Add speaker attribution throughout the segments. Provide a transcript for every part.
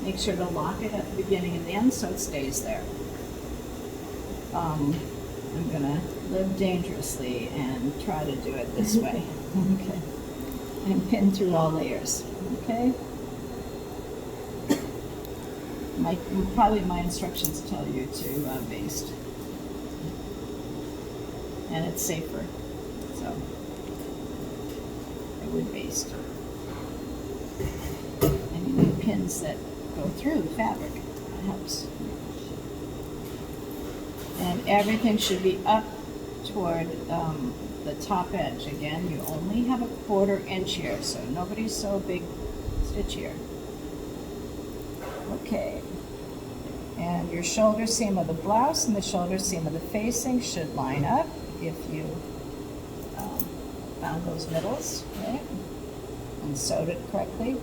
Speaker 1: make sure to lock it at the beginning and the end so it stays there. I'm gonna live dangerously and try to do it this way. Okay. And pin through all layers. Okay. Probably my instructions tell you to baste, and it's safer, so I would baste. And you need pins that go through the fabric. That helps. And everything should be up toward the top edge. Again, you only have a 1/4 inch here, so nobody's so big stitch here. Okay. And your shoulder seam of the blouse and the shoulder seam of the facing should line up if you found those middles, right? And sewed it correctly.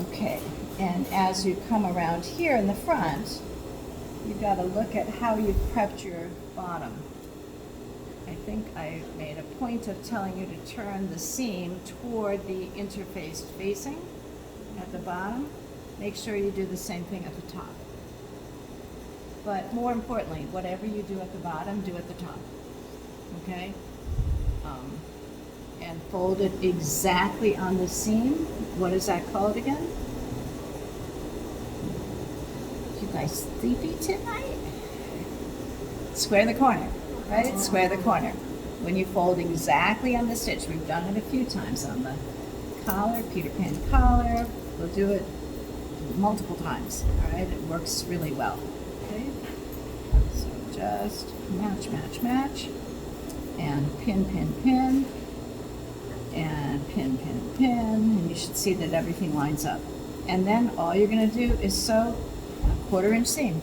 Speaker 1: Okay, and as you come around here in the front, you've got to look at how you've prepped your bottom. I think I made a point of telling you to turn the seam toward the interfaced facing at the bottom. Make sure you do the same thing at the top. But more importantly, whatever you do at the bottom, do at the top. Okay? And fold it exactly on the seam. What is that called again? You guys sleepy tonight? Square the corner, right? Square the corner. When you fold exactly on the stitch, we've done it a few times on the collar, Peter Pan collar. We'll do it multiple times, all right? It works really well, okay? So just match, match, match, and pin, pin, pin, and pin, pin, pin, and you should see that everything lines up. And then all you're gonna do is sew a 1/4 inch seam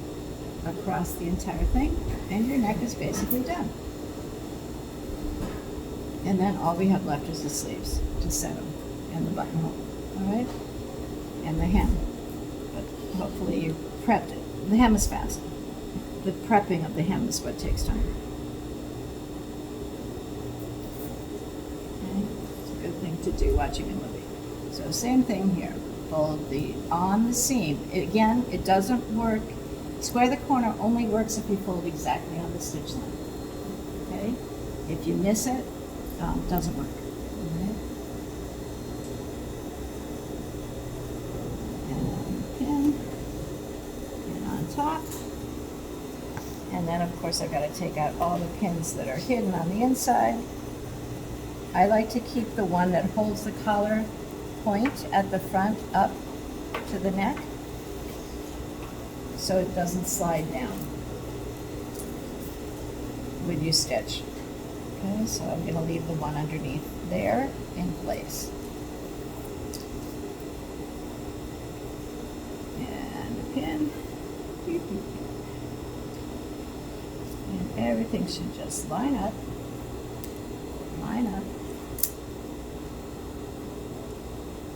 Speaker 1: across the entire thing, and your neck is basically done. And then all we have left is the sleeves to sew them, and the buttonhole, all right? And the hem. But hopefully you prepped it. The hem is fast. The prepping of the hem is what takes time. Okay? It's a good thing to do watching a movie. So same thing here. Fold the on the seam. Again, it doesn't work. Square the corner only works if you fold exactly on the stitch line. Okay? If you miss it, doesn't work. Okay? Top. And then of course I've got to take out all the pins that are hidden on the inside. I like to keep the one that holds the collar point at the front up to the neck so it doesn't slide down with your stitch. Okay, so I'm going to leave the one underneath there in place. And a pin. And everything should just line up,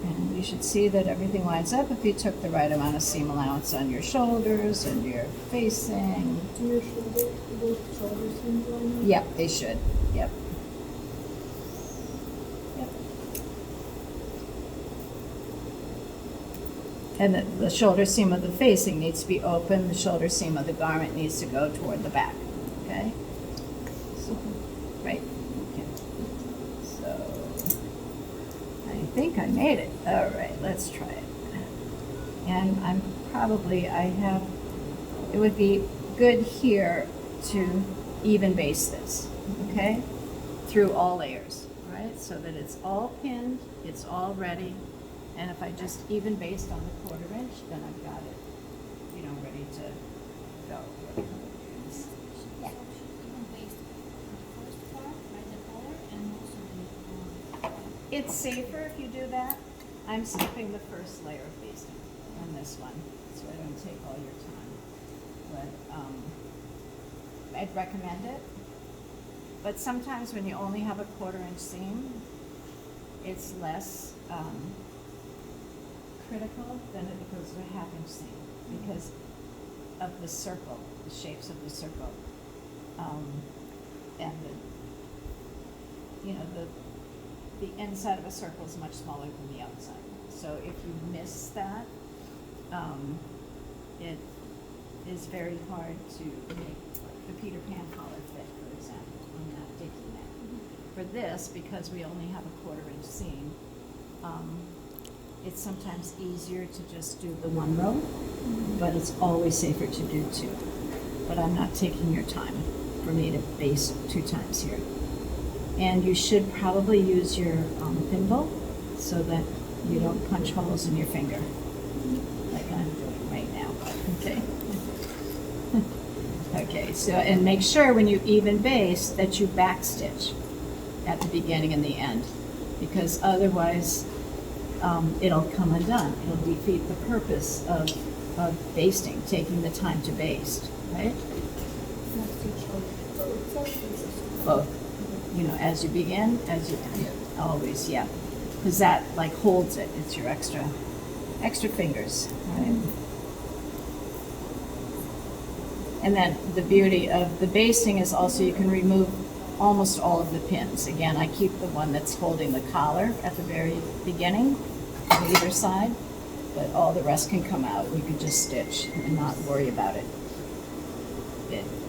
Speaker 1: and you should see that everything lines up if you took the right amount of seam allowance on your shoulders and your facing.
Speaker 2: Do your both shoulder seams line up?
Speaker 1: Yep, they should. Yep. And the shoulder seam of the facing needs to be open. The shoulder seam of the garment needs to go toward the back. Okay? So, right? Okay. So, I think I made it. All right, let's try it. And it would be good here to even baste this, okay? Through all layers, right? So that it's all pinned, it's all ready. And if I just even baste on the 1/4 inch, then I've got it, ready to go.
Speaker 3: Yeah. You can baste the first part, right, the collar, and also the
Speaker 1: It's safer if you do that. I'm skipping the first layer of basting on this one, so I don't take all your time. But I'd recommend it. But sometimes when you only have a 1/4 inch seam, it's less critical than if it goes to a 1/2 inch seam because of the circle, the shapes of the circle, and the inside of a circle is much smaller than the outside. So if you miss that, it is very hard to make like the Peter Pan collar fit, for example, on that dicky neck. For this, because we only have a 1/4 inch seam, it's sometimes easier to just do the 1 row, but it's always safer to do 2. But I'm not taking your time for me to baste 2 times here. And you should probably use your thimble so that you don't punch holes in your finger, like I'm doing right now, okay? Okay, so, and make sure when you even baste that you backstitch at the beginning and the end, because otherwise it'll come undone. It'll defeat the purpose of basting, taking the time to baste, right? Both. You know, as you begin, as you end. Always, yeah. Because that like holds it. It's your extra fingers, right? And then the beauty of the basting is also you can remove almost all of the pins. Again, I keep the one that's holding the collar at the very beginning on either side, but all the rest can come out. You can just stitch and not worry about it.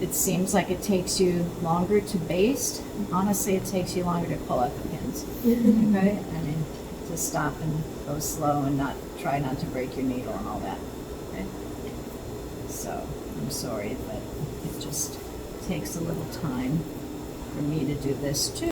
Speaker 1: It seems like it takes you longer to baste. Honestly, it takes you longer to pull out the pins. Okay? I mean, to stop and go slow and try not to break your needle and all that. Okay? So, I'm sorry, but it just takes a little time for me to do this too.